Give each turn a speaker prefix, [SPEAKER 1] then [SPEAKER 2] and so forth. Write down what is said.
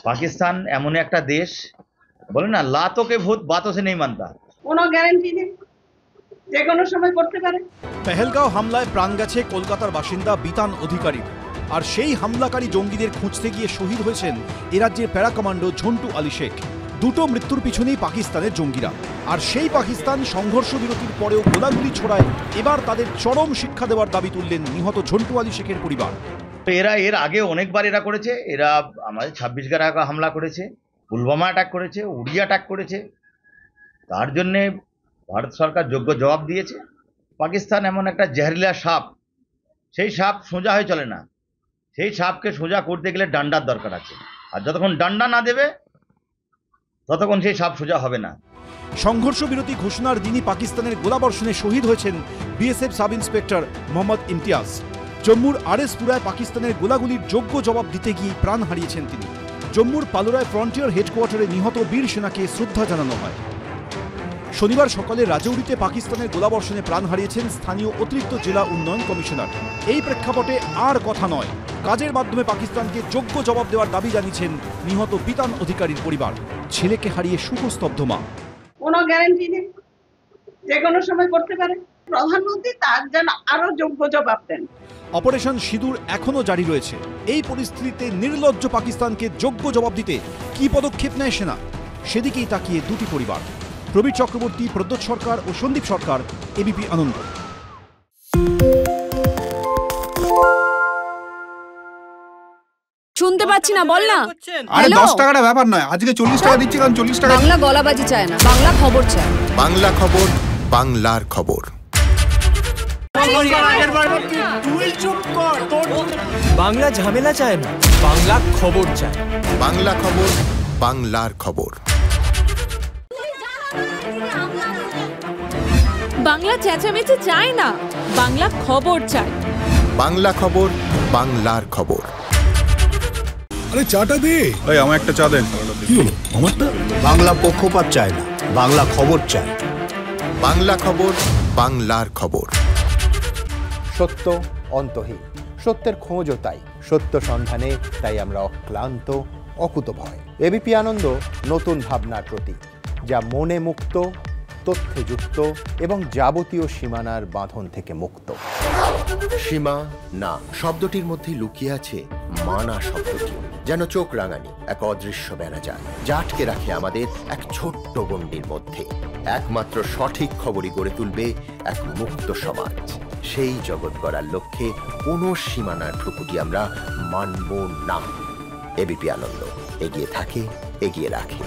[SPEAKER 1] পাকিস্তান এমন একটা দেশ, বলে না লাতো কে ভূত বাতো সে নেই মানতা।
[SPEAKER 2] কোনো গ্যারান্টি নেই, যে কোনো সময় করতে পারে।
[SPEAKER 3] পেহেলগাঁও হামলায় প্রাণ গেছে কলকাতার বাসিন্দা বিতান অধিকারী। আর সেই হামলাকারী জঙ্গিদের খুঁজতে গিয়ে শহীদ হয়েছেন এ রাজ্যের প্যারা কমান্ডো ঝন্টু আলী শেখ। দুটো মৃত্যুর পিছনেই পাকিস্তানের জঙ্গিরা। আর সেই পাকিস্তান সংঘর্ষ বিরতির পরেও গোলাগুলি ছড়ায় এবার তাদের চরম শিক্ষা দেওয়ার দাবি তুললেন নিহত ঝন্টু আলী শেখের পরিবার।
[SPEAKER 1] এরা এর আগে অনেকবার এরা করেছে। এরা আমাদের 26 হামলা করেছে, পুলওয়ামা অ্যাটাক করেছে, উড়ি অ্যাটাক করেছে। তার জন্যে ভারত সরকার যোগ্য জবাব দিয়েছে। পাকিস্তান এমন একটা জেহরিলা সাপ, সেই সাপ সোজা হয়ে চলে না। সেই সাপকে সোজা করতে গেলে ডান্ডার দরকার আছে, আর যতক্ষণ ডান্ডা না দেবে ততক্ষণ সেই সাপ সোজা হবে না।
[SPEAKER 3] সংঘর্ষ বিরতি ঘোষণার দিনই পাকিস্তানের গোলাবর্ষণে শহীদ হয়েছেন BSF sub inspector Mohammad Imtiaz. জম্মুর আরএসপুরায় পাকিস্তানের গোলাগুলির যোগ্য জবাব দিতে গিয়ে প্রাণ হারিয়েছেন তিনি। জম্মুর পালোরায় ফ্রন্টিয়ার হেডকোয়ার্টারে নিহত বীর সেনাকে শ্রদ্ধা জানানো হয়। শনিবার সকালে রাজৌরিতে পাকিস্তানের গোলাবর্ষণে প্রাণ হারিয়েছেন স্থানীয় অতিরিক্ত জেলা উন্নয়ন কমিশনার। এই প্রেক্ষাপটে আর কথা নয়, কাজের মাধ্যমে পাকিস্তানকে যোগ্য জবাব দেওয়ার দাবি জানিয়েছেন নিহত বিতান অধিকারীর পরিবার। ছেলেকে হারিয়ে শোকস্তব্ধ মা।
[SPEAKER 2] কোনো গ্যারান্টি নেই, যে কোনো সময় করতে পারে। প্রধানমন্ত্রী তার যেন আরো যোগ্য জবাব দেন।
[SPEAKER 3] অপারেশন সিঁদুর এখনো জারি রয়েছে। এই পরিস্থিতিতে নির্লজ্জ পাকিস্তানকে যোগ্য জবাব দিতে কি পদক্ষেপ নেয় সেনা, সেদিকেই তাকিয়ে দুটি পরিবার। প্রবীর চক্রবর্তী, প্রদ্যোৎ সরকার ও সন্দীপ সরকার, এবিপি আনন্দ।
[SPEAKER 4] শুনতে পাচ্ছি না, বল না।
[SPEAKER 5] আরে 10 টাকাটা ব্যাপার নয়, আজকে 40 টাকা দিচ্ছি, কারণ 40 টাকা।
[SPEAKER 4] বাংলা গলাবাজি চায় না, বাংলা খবর চায়।
[SPEAKER 6] বাংলা খবর, বাংলার খবর।
[SPEAKER 7] বাংলা ঝামেলা চায় না, বাংলা খবর চায়।
[SPEAKER 6] বাংলা খবর, বাংলার খবর।
[SPEAKER 4] বাংলা চেঁচামেচি চায় না, বাংলা খবর চায়।
[SPEAKER 6] বাংলা খবর, বাংলার খবর।
[SPEAKER 5] আরে চাটা দে। এই আমার একটা চা দেন। কি হলো আমারটা?
[SPEAKER 8] বাংলা পক্ষপাত চায় না, বাংলা খবর চায়।
[SPEAKER 6] বাংলা খবর, বাংলার খবর।
[SPEAKER 9] সত্য অন্তহীন, সত্যের খোঁজও তাই, সত্য সন্ধানে তাই আমরা অক্লান্ত, অকুতভয়। এবিপি আনন্দ নতুন ভাবনার প্রতীক, যা মনে মুক্ত, তথ্যে যুক্ত এবং যাবতীয় সীমানার বাঁধন থেকে মুক্ত।
[SPEAKER 6] সীমা না শব্দটির মধ্যে লুকিয়ে আছে মানা শব্দটি, যেন চোখ রাঙানি এক অদৃশ্য বেড়াজাল, যা আটকে রাখে আমাদের এক ছোট্ট গণ্ডির মধ্যে। একমাত্র সঠিক খবরই গড়ে তুলবে এক মুক্ত সমাজ। সেই জগৎ গড়ার লক্ষ্যে কোনো সীমানার ঠুকুটি আমরা মানব না। এবিপি আনন্দ এগিয়ে থাকে, এগিয়ে রাখে।